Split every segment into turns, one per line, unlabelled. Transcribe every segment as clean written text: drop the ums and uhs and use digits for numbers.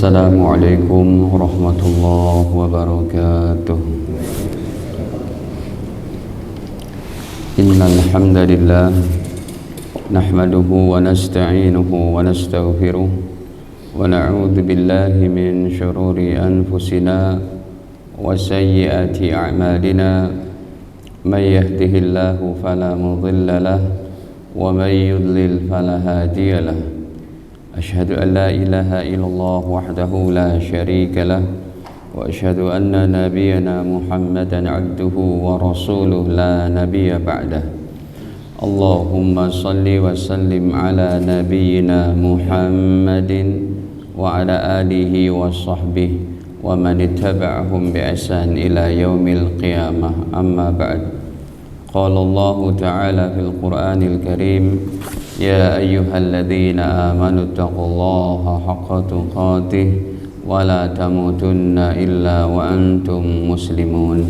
Assalamualaikum warahmatullahi wabarakatuh. Innal hamdalillah nahmaduhu wa nasta'inuhu wa nastaghfiruh wa na'udzu billahi min shururi anfusina wa sayyiati a'malina. May yahdihillahu fala mudilla lahu wa may yudlil fala hadiya lahu. Asyhadu an la ilaha illallah wahdahu la syarika lah wa asyhadu anna nabiyyana Muhammadan abduhu wa rasuluh la nabiyya ba'dah. Allahumma salli wa sallim ala nabiyyina Muhammadin wa ala alihi wa sahbihi wa man ittaba'ahum bi ihsan ila yaumil qiyamah. Amma ba'd. Qala Allah ta'ala fil Qur'anil Karim: Ya ayyuhalladzina amanu taqullaha haqqa tuqatih wa la tamutunna illa wa antum muslimun.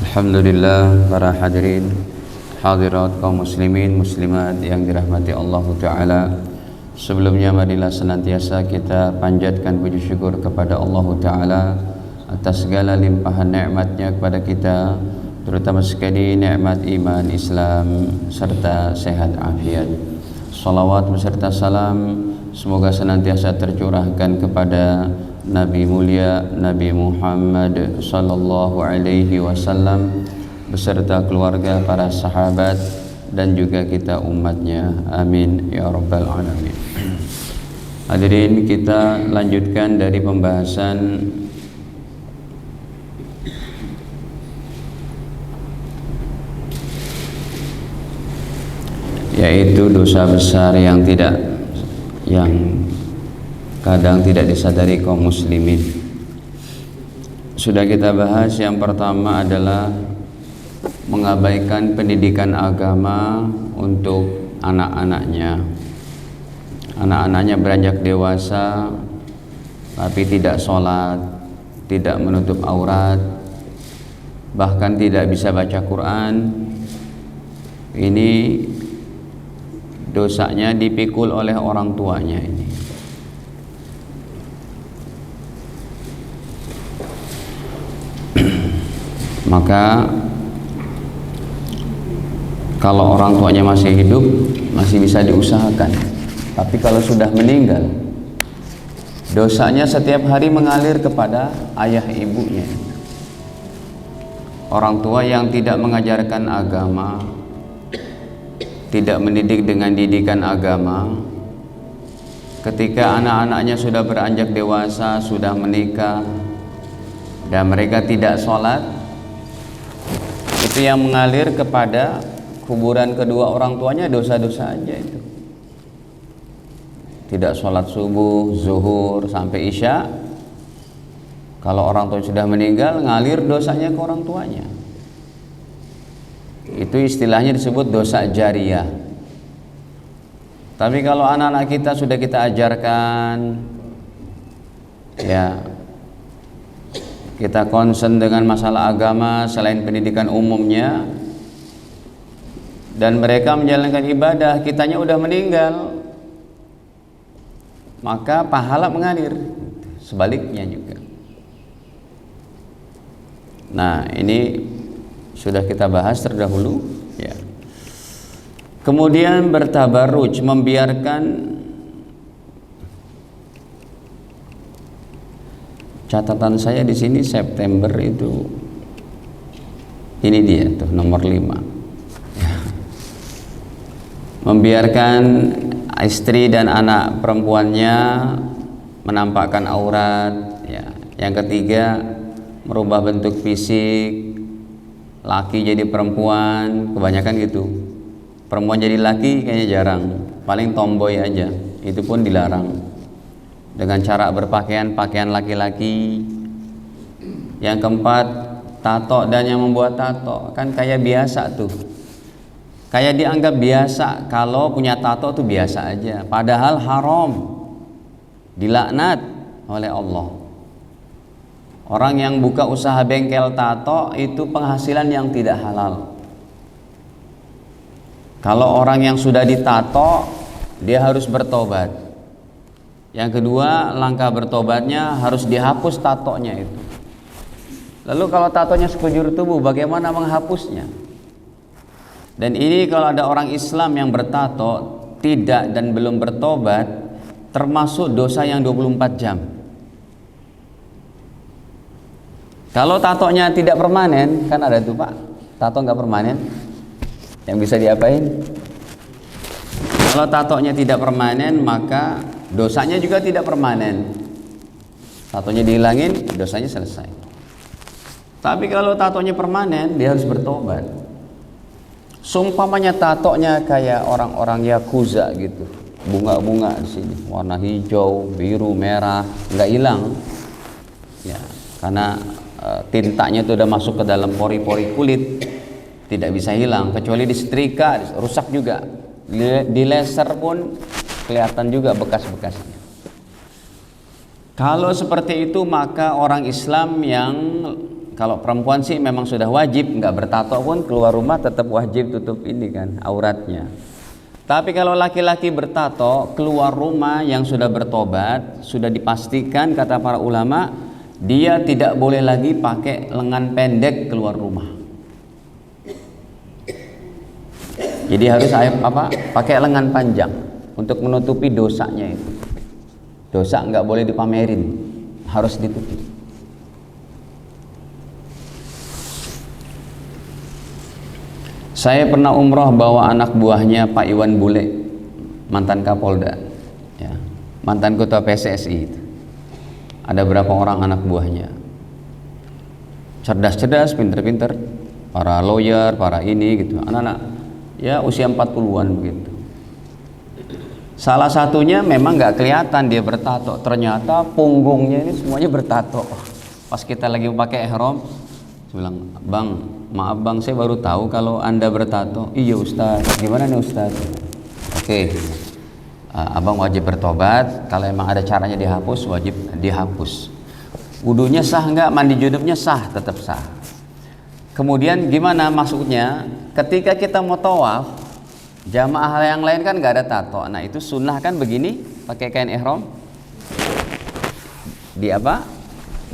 Alhamdulillah, para hadirin hadirat kaum muslimin muslimat yang dirahmati Allah Ta'ala. Sebelumnya marilah senantiasa kita panjatkan puji syukur kepada Allah Ta'ala atas segala limpahan nikmatnya kepada kita, terutama sekali nikmat iman, Islam serta sehat afiat. Salawat beserta salam semoga senantiasa tercurahkan kepada Nabi mulia Nabi Muhammad sallallahu alaihi wasallam beserta keluarga, para sahabat dan juga kita umatnya. Amin ya rabbal alamin. Hadirin, kita lanjutkan dari pembahasan yaitu dosa besar yang kadang tidak disadari kaum muslimin. Sudah kita bahas, yang pertama adalah mengabaikan pendidikan agama untuk anak-anaknya. Anak-anaknya beranjak dewasa tapi tidak sholat, tidak menutup aurat, bahkan tidak bisa baca Quran. Ini dosanya dipikul oleh orang tuanya ini. Maka kalau orang tuanya masih hidup masih bisa diusahakan, tapi kalau sudah meninggal dosanya setiap hari mengalir kepada ayah ibunya. Orang tua yang tidak mengajarkan agama, tidak mendidik dengan didikan agama, ketika anak-anaknya sudah beranjak dewasa, sudah menikah, dan mereka tidak sholat, itu yang mengalir kepada kuburan kedua orang tuanya dosa-dosa aja itu. Tidak sholat subuh, zuhur, sampai isya. Kalau orang tua sudah meninggal, ngalir dosanya ke orang tuanya. Itu istilahnya disebut dosa jariyah. Tapi kalau anak-anak kita sudah kita ajarkan, ya, kita concern dengan masalah agama selain pendidikan umumnya, dan mereka menjalankan ibadah, kitanya udah meninggal, maka pahala mengalir. Sebaliknya juga. Nah, ini sudah kita bahas terdahulu, ya. Kemudian bertabarruj, membiarkan, catatan saya di sini September itu, ini dia tuh nomor 5. Ya. Membiarkan istri dan anak perempuannya menampakkan aurat, ya. Yang ketiga, merubah bentuk fisik, laki jadi perempuan, kebanyakan gitu. Perempuan jadi laki kayaknya jarang, paling tomboy aja, itu pun dilarang. Dengan cara berpakaian pakaian laki-laki. Yang keempat, tato dan yang membuat tato, kan kayak biasa tuh, kayak dianggap biasa, kalau punya tato tuh biasa aja, padahal haram, dilaknat oleh Allah. Orang yang buka usaha bengkel tato itu penghasilan yang tidak halal. Kalau orang yang sudah ditato, dia harus bertobat. Yang kedua, langkah bertobatnya harus dihapus tatonya itu. Lalu kalau tatonya sekujur tubuh, bagaimana menghapusnya? Dan ini kalau ada orang Islam yang bertato tidak dan belum bertobat, termasuk dosa yang 24 jam. Kalau tatonya tidak permanen, kan ada tuh Pak, tato nggak permanen, yang bisa diapain? Kalau tatonya tidak permanen, maka dosanya juga tidak permanen. Tatonya dihilangin, dosanya selesai. Tapi kalau tatonya permanen, dia harus bertobat. Sumpamanya tatonya kayak orang-orang Yakuza gitu, bunga-bunga di sini, warna hijau, biru, merah, nggak hilang, ya, karena tintanya itu udah masuk ke dalam pori-pori kulit, tidak bisa hilang, kecuali disetrika, rusak juga, di laser pun kelihatan juga bekas-bekasnya. Kalau seperti itu, maka orang Islam yang, kalau perempuan sih memang sudah wajib, nggak bertato pun keluar rumah tetap wajib tutup ini kan, auratnya. Tapi kalau laki-laki bertato keluar rumah yang sudah bertobat, sudah dipastikan kata para ulama, dia tidak boleh lagi pakai lengan pendek keluar rumah. Jadi harus pakai lengan panjang untuk menutupi dosanya itu. Dosa nggak boleh dipamerin, harus ditutupi. Saya pernah umroh bawa anak buahnya Pak Iwan Bule, mantan Kapolda, ya, mantan ketua PSSI itu. Ada berapa orang anak buahnya, cerdas-cerdas, pinter-pinter, para lawyer, para ini gitu, anak-anak ya usia 40-an begitu. Salah satunya memang nggak kelihatan dia bertato, ternyata punggungnya ini semuanya bertato. Pas kita lagi pakai ihram, saya bilang, "Bang, maaf bang, saya baru tahu kalau Anda bertato." "Iya Ustaz." "Gimana nih Ustaz?" "Oke, abang wajib bertobat, kalau emang ada caranya dihapus, wajib dihapus. Wudunya sah nggak? Mandi junubnya sah, tetap sah. Kemudian gimana maksudnya? Ketika kita mau tawaf, jamaah yang lain kan nggak ada tato. Nah itu sunnah kan begini, pakai kain ihram,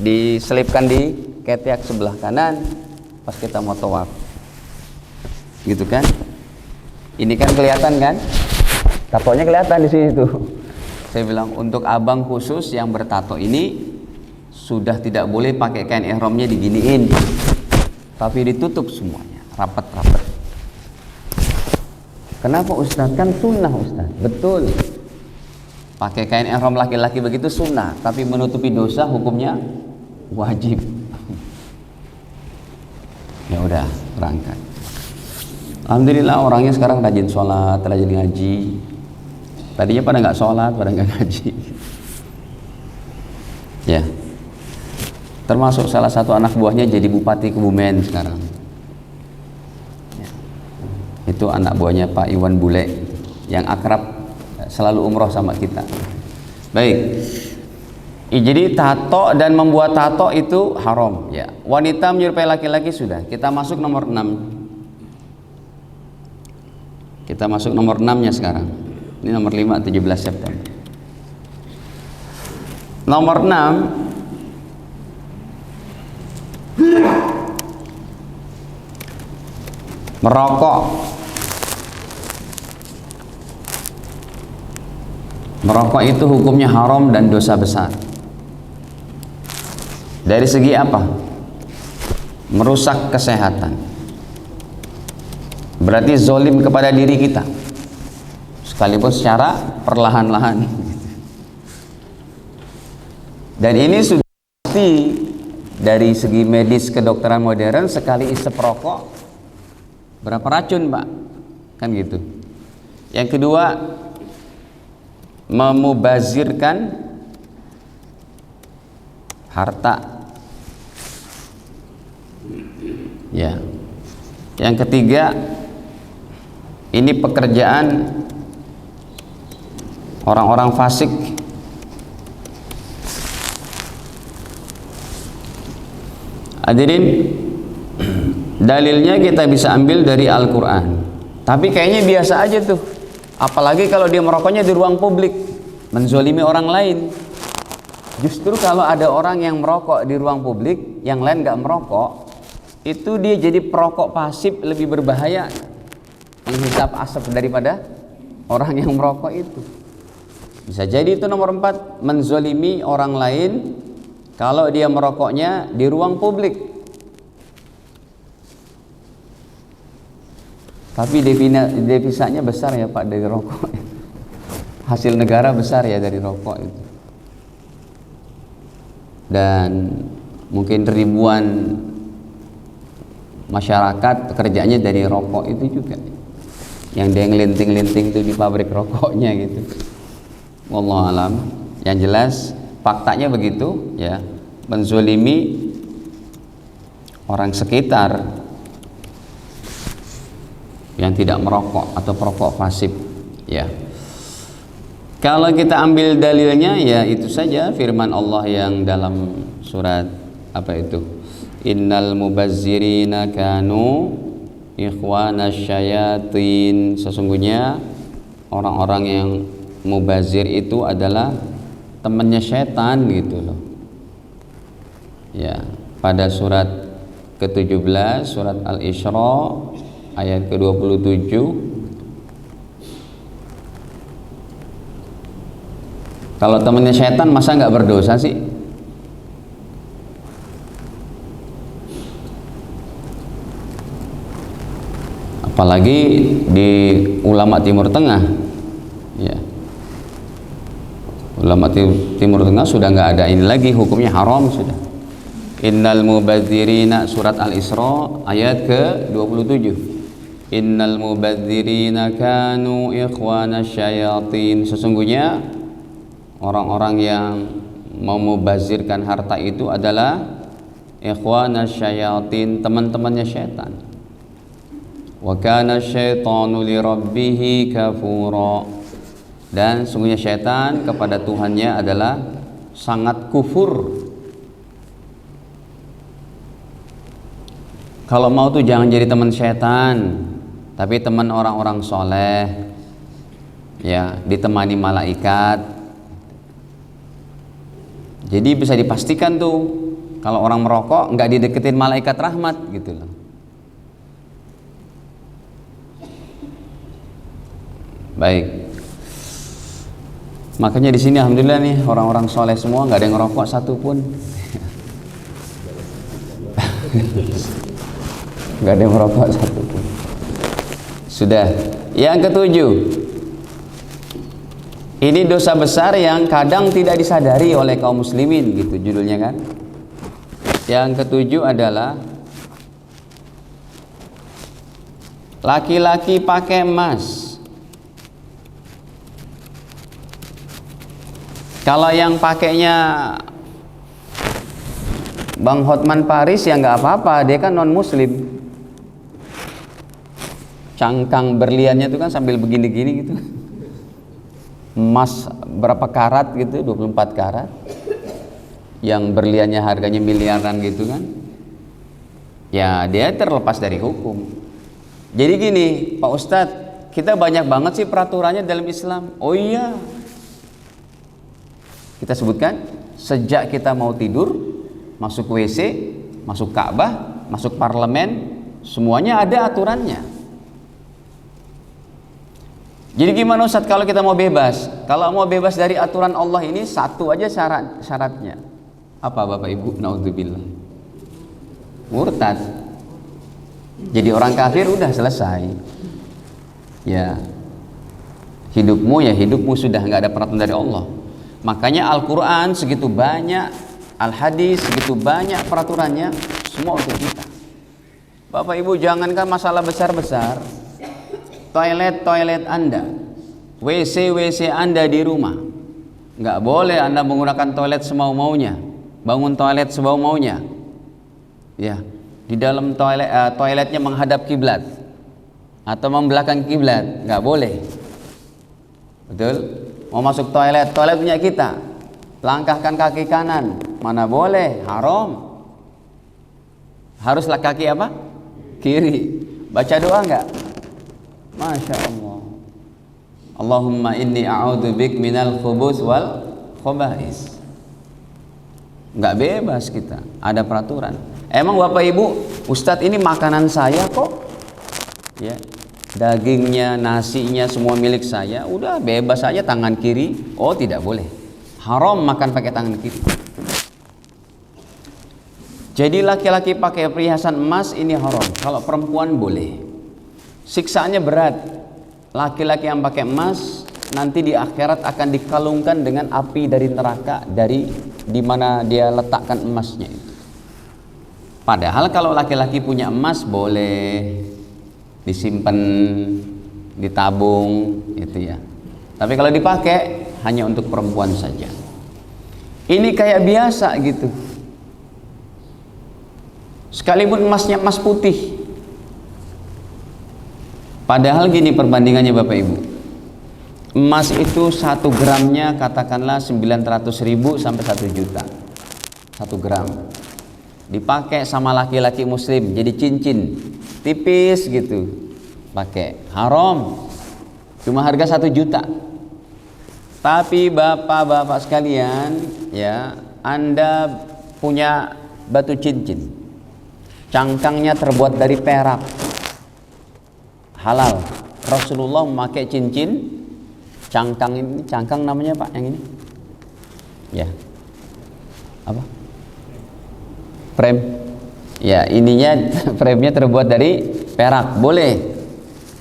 diselipkan di ketiak sebelah kanan pas kita mau tawaf, gitu kan? Ini kan kelihatan kan? Tatonya kelihatan di sini tuh. Saya bilang untuk abang khusus yang bertato ini sudah tidak boleh pakai kain ihramnya diginiin, tapi ditutup semuanya, rapat-rapat. Kenapa Ustadz? Kan sunnah Ustadz. Betul. Pakai kain ihram laki-laki begitu sunnah, tapi menutupi dosa hukumnya wajib. Ya udah, berangkat. Alhamdulillah orangnya sekarang rajin sholat, rajin ngaji. Tadinya pada nggak sholat, pada nggak ngaji. Ya. Termasuk salah satu anak buahnya jadi bupati Kebumen sekarang. Itu anak buahnya Pak Iwan Bule yang akrab, selalu umroh sama kita. Baik. Jadi tato dan membuat tato itu haram ya. Wanita menyerupai laki-laki sudah. Kita masuk nomor 6. Kita masuk nomor 6-nya sekarang. Ini nomor 5, 17 September. Nomor 6, merokok. Merokok itu hukumnya haram dan dosa besar. Dari segi apa? Merusak kesehatan. Berarti zolim kepada diri kita, sekalipun secara perlahan-lahan. Dan ini sudah pasti dari segi medis kedokteran modern, sekali isep rokok berapa racun Pak? Kan gitu. Yang kedua, memubazirkan harta. Ya. Yang ketiga, ini pekerjaan orang-orang fasik. Hadirin, dalilnya kita bisa ambil dari Al-Quran, tapi kayaknya biasa aja tuh, apalagi kalau dia merokoknya di ruang publik. menzolimi orang lain. Justru kalau ada orang yang merokok di ruang publik, yang lain nggak merokok, itu dia jadi perokok pasif, lebih berbahaya menghisap asap daripada orang yang merokok itu. Bisa jadi itu nomor 4, menzolimi orang lain kalau dia merokoknya di ruang publik. Tapi devisanya besar ya Pak dari rokok. Hasil negara besar ya dari rokok itu. Dan mungkin ribuan masyarakat kerjanya dari rokok itu juga, yang dia ngelinting-linting itu di pabrik rokoknya gitu. Wallahu alam. Yang jelas faktanya begitu ya, menzolimi orang sekitar yang tidak merokok atau perokok pasif ya. Kalau kita ambil dalilnya ya itu saja firman Allah yang dalam surat apa itu? Innal mubazzirina kanu ikhwanasy syayatin. Sesungguhnya orang-orang yang mubazir itu adalah temannya setan gitu loh. Ya, pada surat ke-17 surat Al-Isra ayat ke-27. Kalau temannya setan masa nggak berdosa sih? Apalagi di ulama Timur Tengah, ya. Ulama Timur Tengah sudah nggak ada ini lagi, hukumnya haram sudah. Innal mubadzirina surat Al-Isra ayat ke-27. Innal mubadzirina kanu ikhwanasy syayatin. Sesungguhnya orang-orang yang mau membazirkan harta itu adalah ikhwanasy syayatin, teman-temannya syaitan. Wa kana syaitanu li rabbih kafura. Dan sungguhnya syaitan kepada Tuhannya adalah sangat kufur. Kalau mau tuh jangan jadi teman syaitan, tapi teman orang-orang soleh, ya, ditemani malaikat. Jadi bisa dipastikan tuh kalau orang merokok nggak dideketin malaikat rahmat gitu loh. Baik. Makanya di sini alhamdulillah nih orang-orang soleh semua, nggak ada yang ngerokok satupun. Nggak ada yang merokok satupun. Sudah. Yang ke-7. Ini dosa besar yang kadang tidak disadari oleh kaum muslimin gitu judulnya kan. Yang ke-7 adalah laki-laki pakai emas. Kalau yang pakainya Bang Hotman Paris ya nggak apa-apa, dia kan non muslim. Cangkang berliannya itu kan sambil begini-gini gitu. Emas berapa karat gitu, 24 karat, yang berliannya harganya miliaran gitu kan, ya dia terlepas dari hukum. Jadi gini Pak Ustadz, kita banyak banget sih peraturannya dalam Islam. Oh iya, kita sebutkan sejak kita mau tidur, masuk WC, masuk Ka'bah, masuk parlemen, semuanya ada aturannya. Jadi gimana Ustaz kalau kita mau bebas? Kalau mau bebas dari aturan Allah ini satu aja syaratnya. Apa Bapak Ibu? Naudzubillah. Murtad. Jadi orang kafir udah selesai. Ya. Hidupmu sudah nggak ada peraturan dari Allah. Makanya Al-Quran segitu banyak, Al-Hadis segitu banyak peraturannya, semua untuk kita. Bapak Ibu jangankan masalah besar-besar, toilet Anda, WC Anda di rumah, nggak boleh Anda menggunakan toilet semau-maunya, bangun toilet semau-maunya, ya, di dalam toiletnya menghadap kiblat atau membelakang kiblat, nggak boleh. Betul? Mau masuk toilet punya kita, langkahkan kaki kanan, mana boleh, haram. Haruslah kaki apa? Kiri. Baca doa nggak? Masya Allah. Allahumma inni a'udzubik minal khubus wal khaba'is. Nggak bebas kita, ada peraturan. Emang Bapak Ibu, Ustadz ini makanan saya kok, ya, dagingnya, nasinya semua milik saya, udah bebas aja tangan kiri. Oh tidak boleh, haram makan pakai tangan kiri. Jadi laki-laki pakai perhiasan emas ini haram, kalau perempuan boleh. Siksaannya berat. Laki-laki yang pakai emas nanti di akhirat akan dikalungkan dengan api dari neraka, dari di mana dia letakkan emasnya itu. Padahal kalau laki-laki punya emas boleh disimpan, ditabung itu ya. Tapi kalau dipakai hanya untuk perempuan saja. Ini kayak biasa gitu. Sekalipun emasnya emas putih. Padahal gini perbandingannya Bapak Ibu. Emas itu 1 gramnya katakanlah 900.000 sampai 1 juta. 1 gram. Dipakai sama laki-laki muslim jadi cincin tipis gitu. Pakai haram. Cuma harga 1 juta. Tapi bapak-bapak sekalian, ya, Anda punya batu cincin. Cangkangnya terbuat dari perak. Halal. Rasulullah memakai cincin cangkang ini, cangkang namanya Pak yang ini? Ya. Apa? Frame. Ya, ininya frame-nya terbuat dari perak. Boleh.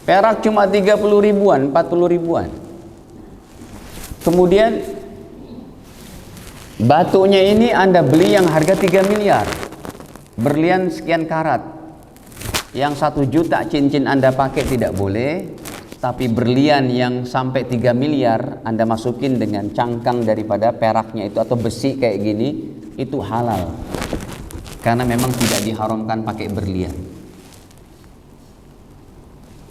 Perak cuma 30 ribuan, 40 ribuan. Kemudian batunya ini Anda beli yang harga 3 miliar. Berlian sekian karat. Yang 1 juta cincin Anda pakai tidak boleh, tapi berlian yang sampai 3 miliar Anda masukin dengan cangkang daripada peraknya itu atau besi kayak gini, itu halal. Karena memang tidak diharamkan pakai berlian.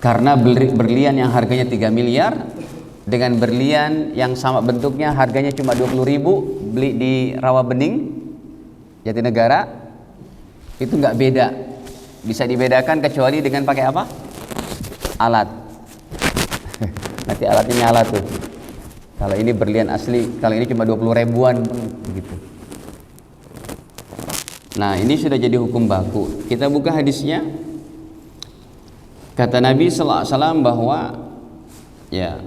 Karena berlian yang harganya 3 miliar dengan berlian yang sama bentuknya harganya cuma 20.000 beli di Rawabening, Jatinegara, itu nggak beda. Bisa dibedakan kecuali dengan pakai apa? Alat. Nanti alatnya nyala tuh. Kalau ini berlian asli, kalau ini cuma 20 ribuan begitu. Nah, ini sudah jadi hukum baku. Kita buka hadisnya. Kata Nabi sallallahu alaihi wasallam bahwa ya,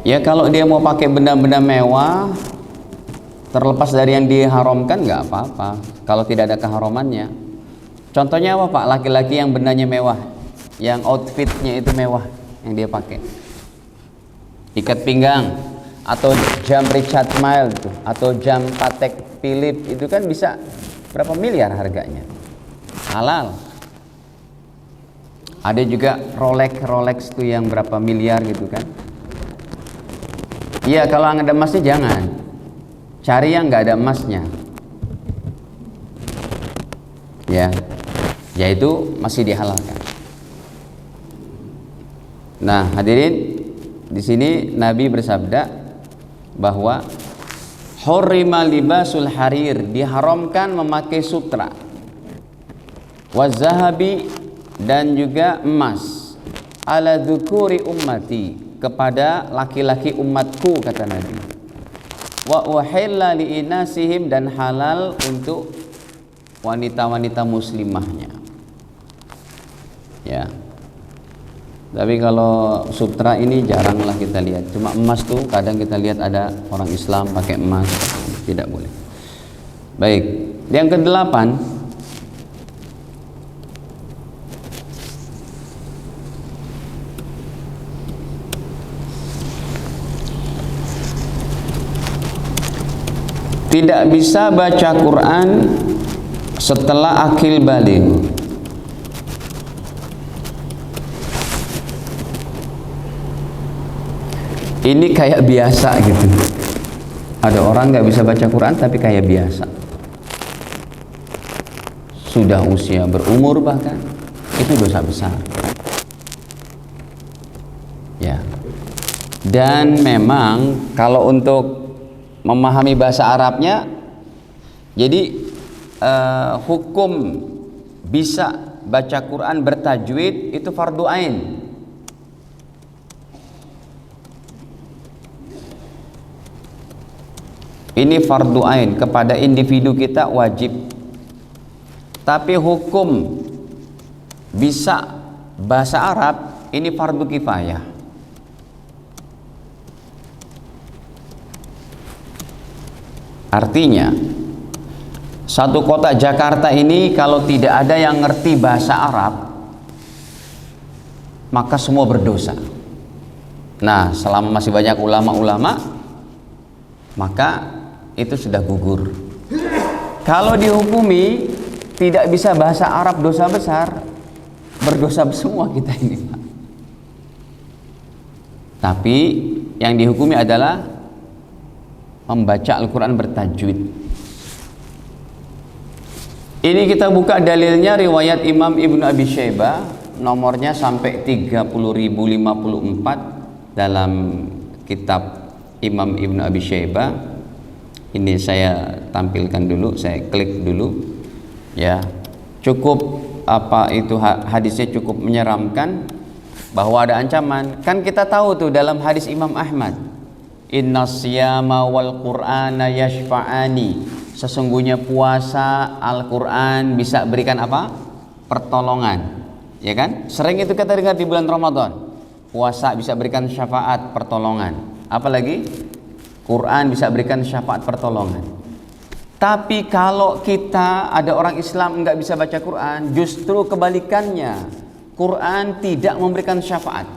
ya kalau dia mau pakai benda-benda mewah terlepas dari yang diharamkan nggak apa-apa kalau tidak ada keharamannya. Contohnya apa Pak? Laki-laki yang bendanya mewah, yang outfitnya itu mewah yang dia pakai, ikat pinggang atau jam Richard Mille itu, atau jam Patek Philippe itu kan bisa berapa miliar harganya, halal. Ada juga Rolex tuh yang berapa miliar gitu kan. Iya, kalau nggak ada emasnya jangan. Cari yang nggak ada emasnya, ya, yaitu masih dihalalkan. Nah, hadirin, di sini Nabi bersabda bahwa hurrima libasul harir, diharamkan memakai sutra, wazahabi, dan juga emas, ala dzukuri ummati, kepada laki-laki umatku, kata Nabi. Wa uhilla li inasihim, dan halal untuk wanita-wanita muslimahnya. Ya. Tapi kalau sutra ini jaranglah kita lihat. Cuma emas tuh kadang kita lihat ada orang Islam pakai emas, tidak boleh. Baik, yang ke-8, tidak bisa baca Quran setelah akil baligh. Ini kayak biasa gitu. Ada orang nggak bisa baca Quran tapi kayak biasa. Sudah usia berumur bahkan, itu dosa besar. Ya. Dan memang kalau untuk memahami bahasa Arabnya, jadi hukum bisa baca Quran bertajwid itu fardu ain. Ini fardu ain, kepada individu kita wajib. Tapi hukum bisa bahasa Arab ini fardu kifayah. Artinya satu kota Jakarta ini kalau tidak ada yang ngerti bahasa Arab, maka semua berdosa. Nah, selama masih banyak ulama-ulama, maka itu sudah gugur. Kalau dihukumi tidak bisa bahasa Arab, dosa besar, berdosa semua kita ini, Pak. Tapi yang dihukumi adalah membaca Al-Quran bertajwid. Ini kita buka dalilnya riwayat Imam Ibnu Abi Syaibah, nomornya sampai 30.054 dalam kitab Imam Ibnu Abi Syaibah. Ini saya tampilkan dulu, saya klik dulu ya. Cukup apa itu hadisnya cukup menyeramkan, bahwa ada ancaman. Kan kita tahu tuh dalam hadis Imam Ahmad, innas siyama wal qur'ana yashfa'ani, sesungguhnya puasa, Al-Quran bisa berikan apa? Pertolongan, ya kan? Sering itu kita dengar di bulan Ramadan, puasa bisa berikan syafaat pertolongan, apalagi Quran bisa berikan syafaat pertolongan. Tapi kalau kita ada orang Islam nggak bisa baca Quran, justru kebalikannya, Quran tidak memberikan syafaat,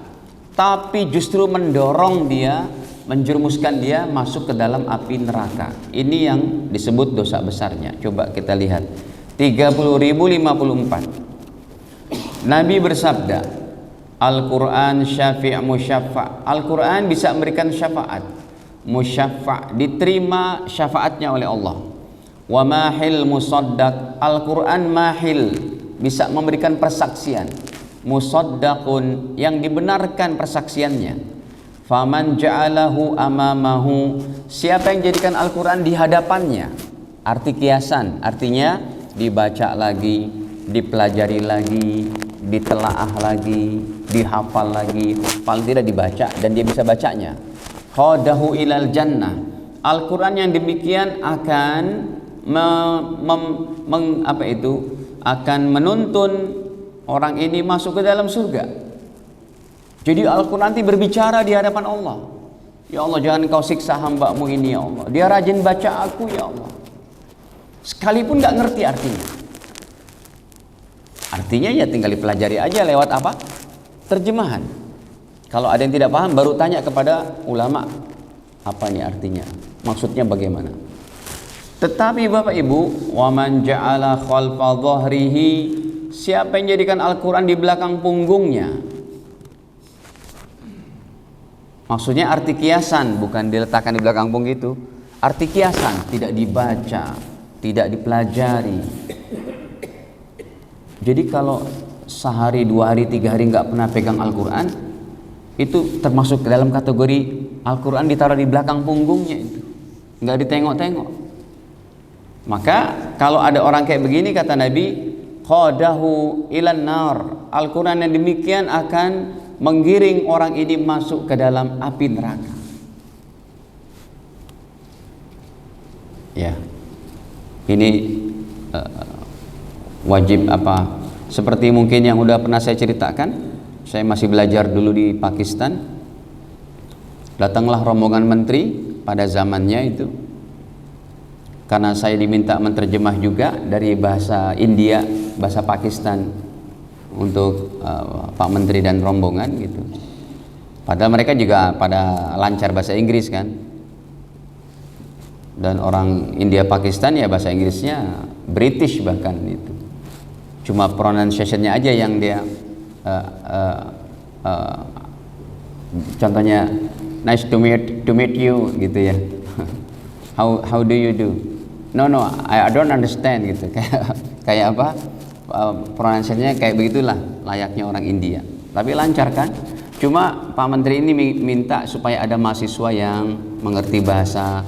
tapi justru mendorong dia, menjerumuskan dia masuk ke dalam api neraka. Ini yang disebut dosa besarnya. Coba kita lihat 30.054. Nabi bersabda, Al-Quran syafi' musyaffa'. Al-Quran bisa memberikan syafaat, musyaffa', diterima syafaatnya oleh Allah. Wa mahil musaddaq, Al-Quran mahil, bisa memberikan persaksian, musaddaqun, yang dibenarkan persaksiannya. Faman ja'alahu amamahu, siapa yang jadikan Al-Quran di hadapannya, arti kiasan, artinya dibaca lagi, dipelajari lagi, ditelaah lagi, dihafal lagi, paling tidak dibaca dan dia bisa bacanya. Qadahu ilal jannah, Al-Quran yang demikian akan akan menuntun orang ini masuk ke dalam surga. Jadi Al-Quran nanti berbicara di hadapan Allah. Ya Allah, jangan kau siksa hamba-Mu ini ya Allah, dia rajin baca aku ya Allah, sekalipun gak ngerti artinya. Artinya ya tinggal dipelajari aja lewat apa? Terjemahan. Kalau ada yang tidak paham baru tanya kepada ulama, apa nih artinya, maksudnya bagaimana. Tetapi Bapak Ibu, waman ja'ala khalfa dhahrihi, siapa yang jadikan Al-Quran di belakang punggungnya, maksudnya arti kiasan, bukan diletakkan di belakang punggung itu. Arti kiasan, tidak dibaca, tidak dipelajari. Jadi kalau sehari, 2 hari, 3 hari nggak pernah pegang Al-Quran, itu termasuk ke dalam kategori Al-Quran ditaruh di belakang punggungnya, itu nggak ditengok-tengok. Maka kalau ada orang kayak begini, kata Nabi, qadahu ilan nar, Al-Quran yang demikian akan menggiring orang ini masuk ke dalam api neraka. Ya, ini wajib apa? Seperti mungkin yang udah pernah saya ceritakan, saya masih belajar dulu di Pakistan. Datanglah rombongan menteri pada zamannya itu, karena saya diminta menerjemah juga dari bahasa India, bahasa Pakistan untuk Pak Menteri dan rombongan gitu. Padahal mereka juga pada lancar bahasa Inggris kan. Dan orang India Pakistan ya bahasa Inggrisnya British bahkan itu. Cuma pronunciation-nya aja yang dia contohnya nice to meet you gitu ya. How do you do? No, I don't understand gitu. Kayak apa? Pronunciation-nya kayak begitulah layaknya orang India. Tapi lancar kan? Cuma Pak Menteri ini minta supaya ada mahasiswa yang mengerti bahasa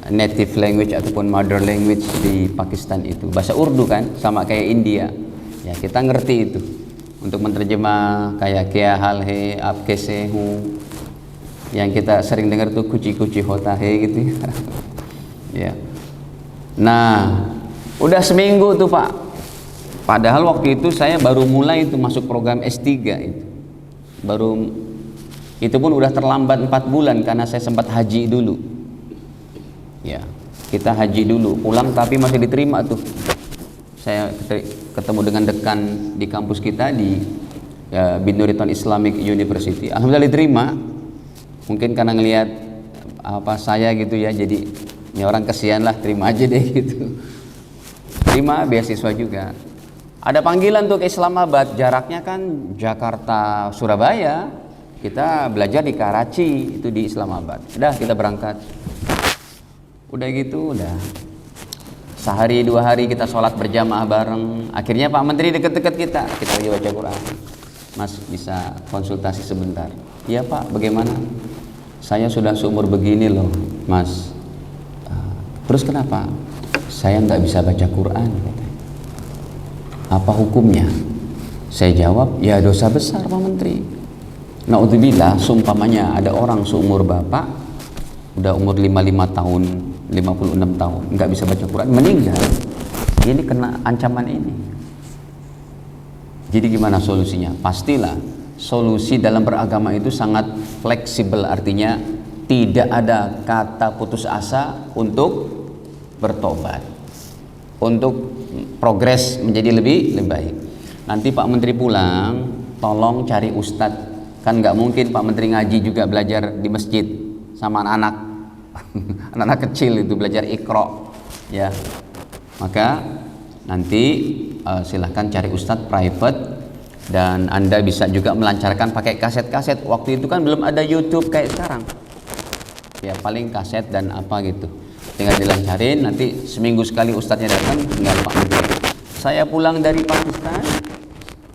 native language ataupun mother language di Pakistan itu. Bahasa Urdu kan, sama kayak India. Ya, kita ngerti itu. Untuk menerjemah kayak kia halhe apkesehu, yang kita sering dengar tuh kuci-kuci hotahe gitu ya. Ya. Nah, udah seminggu tuh Pak. Padahal waktu itu saya baru mulai itu masuk program S3 itu. Itu pun udah terlambat 4 bulan karena saya sempat haji dulu. Ya, kita haji dulu, pulang tapi masih diterima tuh. Saya ketemu dengan dekan di kampus kita di Bin Nuriton Islamic University. Alhamdulillah diterima. Mungkin karena ngelihat apa saya gitu ya, jadi ini orang kesian lah, terima aja deh gitu. Terima beasiswa juga. Ada panggilan tuh ke Islamabad, jaraknya kan Jakarta Surabaya. Kita belajar di Karachi, itu di Islamabad. Udah kita berangkat. Udah gitu, udah sehari 2 hari kita sholat berjamaah bareng. Akhirnya Pak Menteri deket-deket kita lagi baca Quran. Mas bisa konsultasi sebentar? Iya Pak, bagaimana? Saya sudah seumur begini loh Mas. Terus kenapa? Saya nggak bisa baca Quran. Apa hukumnya? Saya jawab, ya dosa besar Pak Menteri. Naudzubillah, sumpamanya ada orang seumur Bapak, udah umur 55 tahun, 56 tahun, nggak bisa baca Quran, meninggal. Ini kena ancaman ini. Jadi gimana solusinya? Pastilah solusi dalam beragama itu sangat fleksibel, artinya tidak ada kata putus asa untuk bertobat, untuk progres menjadi lebih baik. Nanti Pak Menteri pulang, tolong cari ustadz. Kan nggak mungkin Pak Menteri ngaji juga belajar di masjid sama anak-anak. Anak-anak kecil itu belajar Iqra, ya. Maka nanti silahkan cari ustadz private, dan Anda bisa juga melancarkan pakai kaset-kaset. Waktu itu kan belum ada YouTube kayak sekarang. Ya paling kaset dan apa gitu. Tinggal dilancarin, nanti seminggu sekali ustadznya datang, tinggal Pak Menteri. Saya pulang dari Pakistan,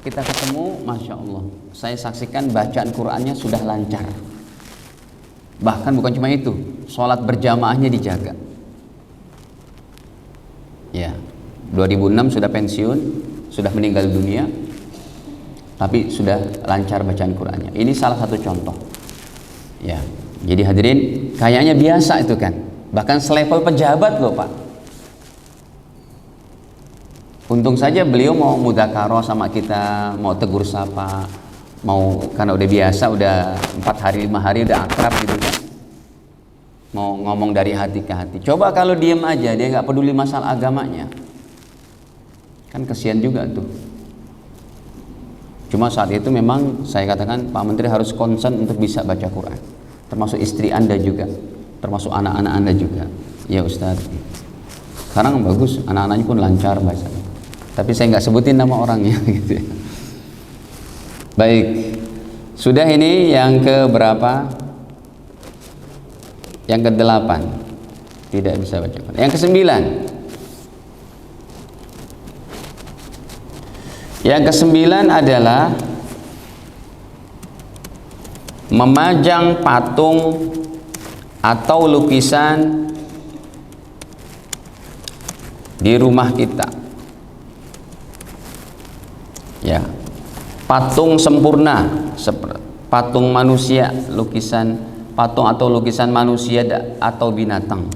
kita ketemu, Masya Allah. Saya saksikan bacaan Qurannya sudah lancar. Bahkan bukan cuma itu, sholat berjamaahnya dijaga. Ya, 2006 sudah pensiun, sudah meninggal dunia, tapi sudah lancar bacaan Qurannya. Ini salah satu contoh. Ya, jadi hadirin, kayaknya biasa itu kan. Bahkan selevel pejabat loh Pak. Untung saja beliau mau mudzakarah sama kita, mau tegur sapa, mau karena udah biasa, udah 4 hari 5 hari udah akrab gitu kan. Mau ngomong dari hati ke hati. Coba kalau diem aja, dia nggak peduli masalah agamanya, kan kesian juga tuh. Cuma saat itu memang saya katakan Pak Menteri harus concern untuk bisa baca Quran, termasuk istri Anda juga, termasuk anak-anak Anda juga. Ya Ustadz, sekarang bagus, anak-anaknya pun lancar bahasanya, tapi saya nggak sebutin nama orangnya gitu ya. Baik, sudah ini yang ke berapa? Yang ke-8 tidak bisa baca Quran. Yang ke-9, yang ke-9 adalah memajang patung atau lukisan di rumah kita. Ya, patung sempurna, patung manusia, lukisan patung atau lukisan manusia atau binatang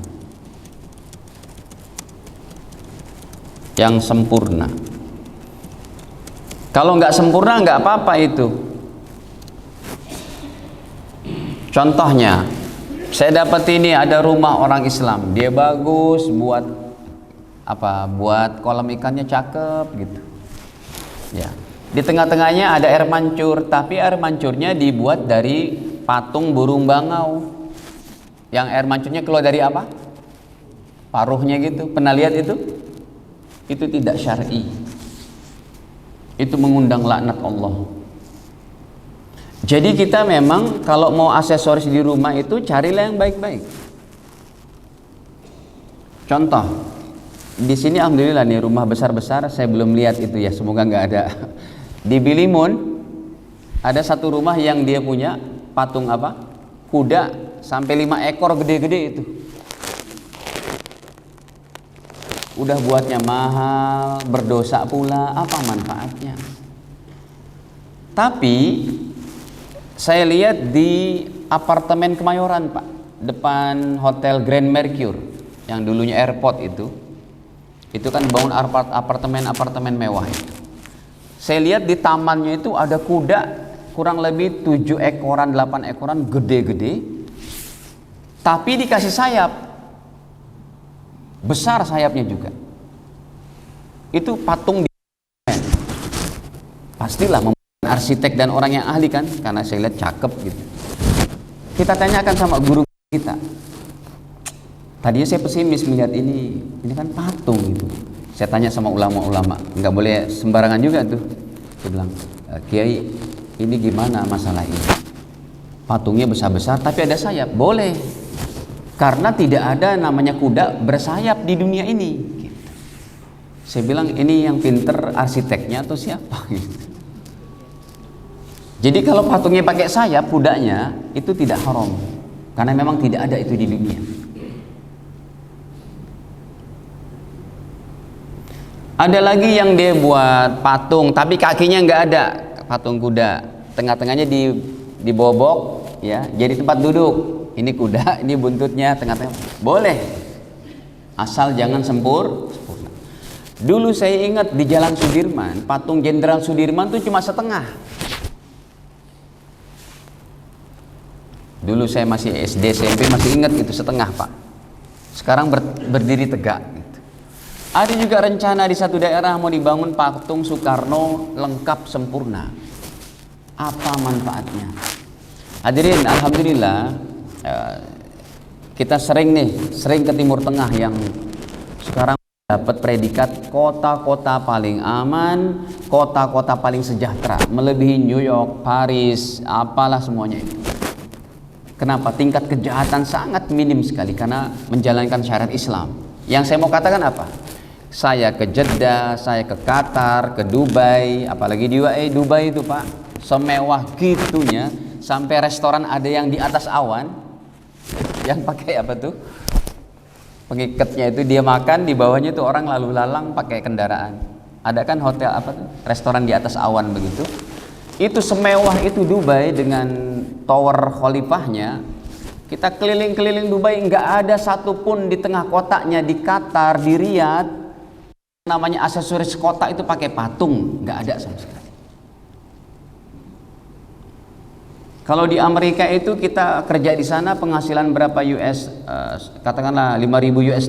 yang sempurna. Kalau nggak sempurna nggak apa-apa itu. Contohnya, saya dapat ini, ada rumah orang Islam, dia bagus, buat apa? Buat kolam ikannya cakep gitu. Ya, di tengah-tengahnya ada air mancur, tapi air mancurnya dibuat dari patung burung bangau. Yang air mancurnya keluar dari apa? Paruhnya gitu. Pernah lihat itu? Itu tidak syar'i. Itu mengundang laknat Allah. Jadi kita memang kalau mau aksesoris di rumah itu carilah yang baik-baik. Contoh, di sini alhamdulillah nih rumah besar-besar, saya belum lihat itu ya, semoga nggak ada. Di Bilimun ada satu rumah yang dia punya patung apa? Kuda sampai 5 ekor gede-gede itu. udah buatnya mahal, berdosa pula, apa manfaatnya? Tapi saya lihat di apartemen Kemayoran, Pak, depan Hotel Grand Mercure yang dulunya airport itu kan bangun apartemen mewah itu. Saya lihat di tamannya itu ada kuda kurang lebih 7 ekoran, 8 ekoran, gede-gede, tapi dikasih sayap, besar sayapnya juga. Itu patung pastilah arsitek dan orang yang ahli kan, karena saya lihat cakep gitu. Kita tanyakan sama guru kita. Tadinya saya pesimis melihat ini kan patung gitu. Saya tanya sama ulama-ulama, nggak boleh sembarangan juga tuh. Saya bilang, Kiai, ini gimana masalah ini? Patungnya besar-besar tapi ada sayap, boleh? Karena tidak ada namanya kuda bersayap di dunia ini. Gitu. Saya bilang, ini yang pinter arsiteknya atau siapa? Gitu. Jadi kalau patungnya pakai sayap, kudanya itu tidak haram, karena memang tidak ada itu di dunia. Ada lagi yang dia buat patung tapi kakinya nggak ada, patung kuda, tengah-tengahnya dibobok ya, jadi tempat duduk. Ini kuda, ini buntutnya, tengah-tengah, boleh, asal jangan sempurna. Dulu saya ingat di Jalan Sudirman, patung Jenderal Sudirman itu cuma setengah. Dulu saya masih SD, SMP, masih ingat itu setengah, Pak. Sekarang berdiri tegak gitu. Ada juga rencana di satu daerah mau dibangun patung Soekarno lengkap sempurna. Apa manfaatnya? Hadirin, alhamdulillah kita sering ke Timur Tengah yang sekarang dapat predikat kota-kota paling aman, kota-kota paling sejahtera, melebihi New York, Paris, apalah semuanya itu. Kenapa? Tingkat kejahatan sangat minim sekali karena menjalankan syariat Islam. Yang saya mau katakan apa? Saya ke Jeddah, saya ke Qatar, ke Dubai, apalagi di UAE, Dubai itu, Pak, semewah gitunya, sampai restoran ada yang di atas awan, yang pakai apa tuh? Pengikatnya itu dia makan, di bawahnya itu orang lalu lalang pakai kendaraan. Ada kan hotel apa tuh? Restoran di atas awan begitu. Itu semewah itu Dubai dengan tower khalifahnya. Kita keliling-keliling Dubai, nggak ada satupun di tengah kotaknya di Qatar, di Riyadh, namanya aksesoris kota itu pakai patung, nggak ada sama sekali. Kalau di Amerika itu kita kerja di sana penghasilan berapa katakanlah 5.000 US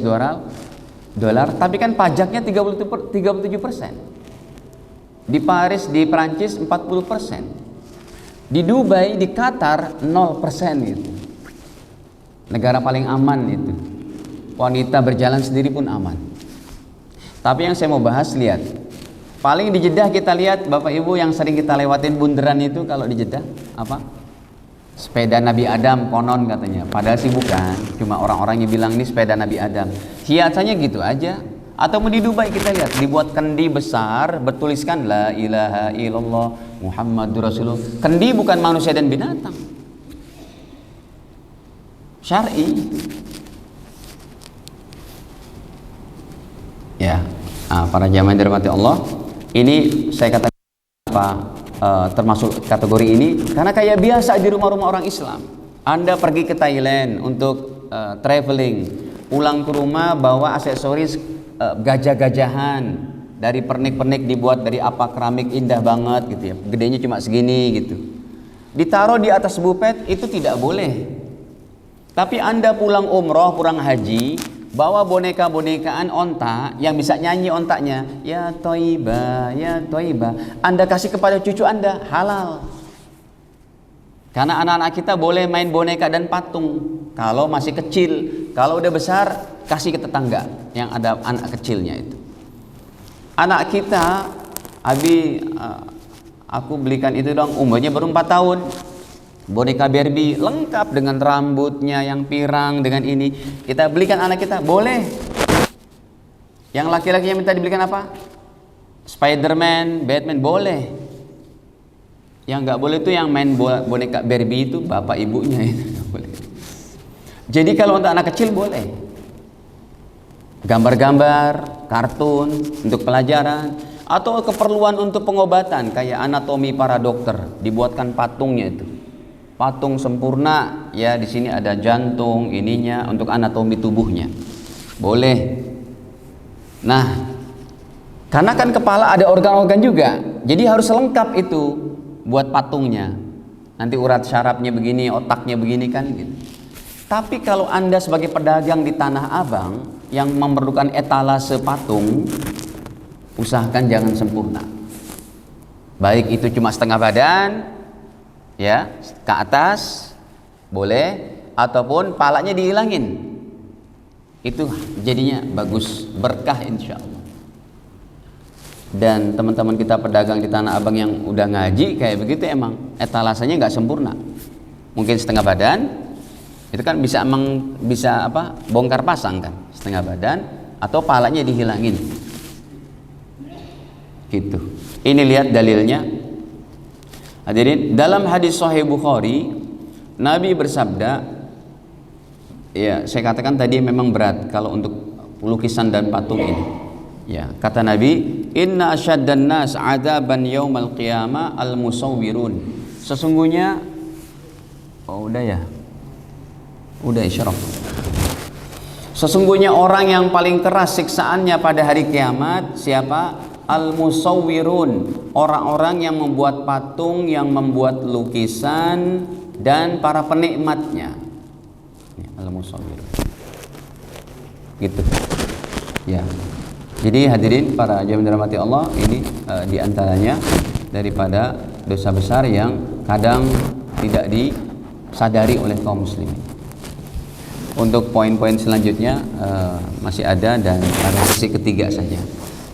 dolar, tapi kan pajaknya 37%. Di Paris, di Prancis 40%. Di Dubai, di Qatar 0% gitu. Negara paling aman itu. Wanita berjalan sendiri pun aman. Tapi yang saya mau bahas, lihat. Paling di Jeddah kita lihat, Bapak Ibu yang sering kita lewatin bundaran itu kalau di Jeddah, apa? Sepeda Nabi Adam konon katanya. Padahal sih bukan, cuma orang-orang yang bilang ini sepeda Nabi Adam. Hiasannya gitu aja. Atau di Dubai kita lihat, dibuat kendi besar, bertuliskan La ilaha illallah Muhammadur Rasulullah. Kendi bukan manusia dan binatang, syar'i. Ya, para jamaah yang dirahmati Allah, ini saya katakan apa termasuk kategori ini karena kayak biasa di rumah-rumah orang Islam. Anda pergi ke Thailand untuk traveling, pulang ke rumah bawa aksesoris gajah-gajahan dari pernik-pernik dibuat dari apa, keramik indah banget gitu ya, gedenya cuma segini gitu, ditaruh di atas bupet, itu tidak boleh. Tapi Anda pulang umroh, pulang haji, bawa boneka-bonekaan onta yang bisa nyanyi ontaknya, ya Toiba, ya Toiba, Anda kasih kepada cucu Anda, halal. Karena anak-anak kita boleh main boneka dan patung kalau masih kecil. Kalau udah besar, kasih ke tetangga yang ada anak kecilnya itu. Anak kita, aku belikan itu dong, umurnya baru 4 tahun. Boneka Barbie lengkap dengan rambutnya yang pirang, dengan ini. Kita belikan anak kita, boleh. Yang laki-laki yang minta dibelikan apa? Spiderman, Batman, boleh. Yang nggak boleh itu yang main boneka Barbie itu bapak ibunya itu nggak boleh. Jadi kalau untuk anak kecil boleh. gambar-gambar, kartun untuk pelajaran, atau keperluan untuk pengobatan kayak anatomi para dokter, dibuatkan patungnya itu. Patung sempurna ya, di sini ada jantung ininya untuk anatomi tubuhnya. Boleh. Nah, karena kan kepala ada organ-organ juga, jadi harus lengkap itu buat patungnya. Nanti urat syarafnya begini, otaknya begini kan gitu. Tapi kalau Anda sebagai pedagang di Tanah Abang yang memerlukan etalase patung, usahakan jangan sempurna. Baik itu cuma setengah badan ya, ke atas boleh, ataupun palanya dihilangin. Itu jadinya bagus, berkah insya Allah. Dan teman-teman kita pedagang di Tanah Abang yang udah ngaji kayak begitu, emang etalasenya nggak sempurna. Mungkin setengah badan, itu kan bisa bongkar pasang kan, setengah badan, atau palanya dihilangin. Gitu. Ini lihat dalilnya. Hadirin, dalam hadis Sahih Bukhari, Nabi bersabda, ya saya katakan tadi memang berat kalau untuk lukisan dan patung ini. Ya, kata Nabi, inna asyaddan nas adaban yaumal qiyamah al musawwirun. Sesungguhnya, udah isyarah. Sesungguhnya orang yang paling keras siksaannya pada hari kiamat siapa? Al musawwirun, orang-orang yang membuat patung, yang membuat lukisan, dan para penikmatnya. Al musawwirun. Gitu. Ya. Jadi hadirin para jamaah dirahmati Allah, ini diantaranya daripada dosa besar yang kadang tidak disadari oleh kaum muslimin. Untuk poin-poin selanjutnya masih ada, dan pada sesi ketiga saja.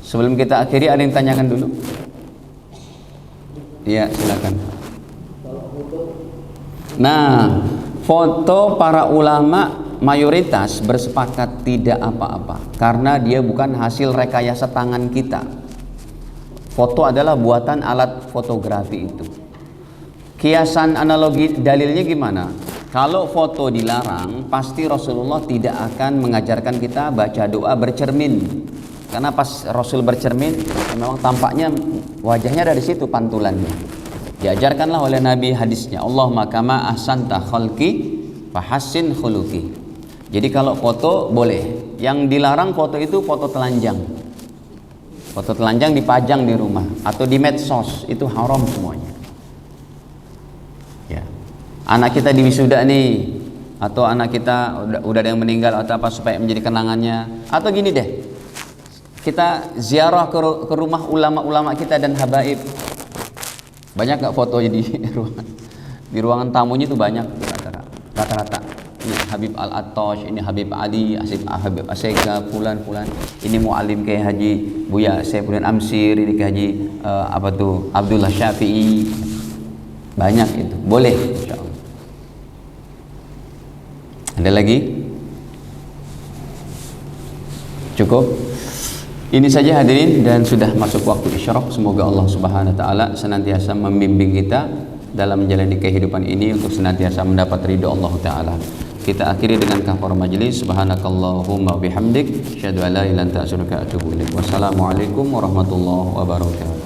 Sebelum kita akhiri, ada yang tanyakan dulu? Iya, silakan. Nah, foto para ulama mayoritas bersepakat tidak apa-apa, karena dia bukan hasil rekayasa tangan kita. Foto adalah buatan alat fotografi itu. Kiasan analogi dalilnya gimana? Kalau foto dilarang, pasti Rasulullah tidak akan mengajarkan kita baca doa bercermin. Karena pas Rasul bercermin, memang tampaknya wajahnya dari situ pantulannya. Diajarkanlah oleh Nabi hadisnya, Allahumma kama ahsanta khalqi fahassin khuluqi. Jadi kalau foto boleh, yang dilarang foto itu foto telanjang. Foto telanjang dipajang di rumah atau di medsos, itu haram semuanya. Ya. Anak kita di wisuda nih, atau anak kita udah ada yang meninggal atau apa, supaya menjadi kenangannya. Atau gini deh, kita ziarah ke rumah ulama-ulama kita dan habaib. Banyak gak fotonya di ruangan tamunya itu banyak rata-rata. Ini Habib Al-Attosh, ini Habib Ali, Habib Aseka, pulan. Ini mu'alim kayak Haji Buya Saifuddin Amsir, ini kayak Haji Abdullah Syafi'i. Banyak itu, boleh insyaallah. Ada lagi? Cukup? Ini saja hadirin, dan sudah masuk waktu isyraq. Semoga Allah Subhanahu wa taala senantiasa membimbing kita dalam menjalani kehidupan ini untuk senantiasa mendapat ridha Allah taala. Kita akhiri dengan kafar majlis. Subhanakallahumma bihamdik, asyhadu an la ilaha illa anta astaghfiruka wa atubu ilaik. Wassalamualaikum warahmatullahi wabarakatuh.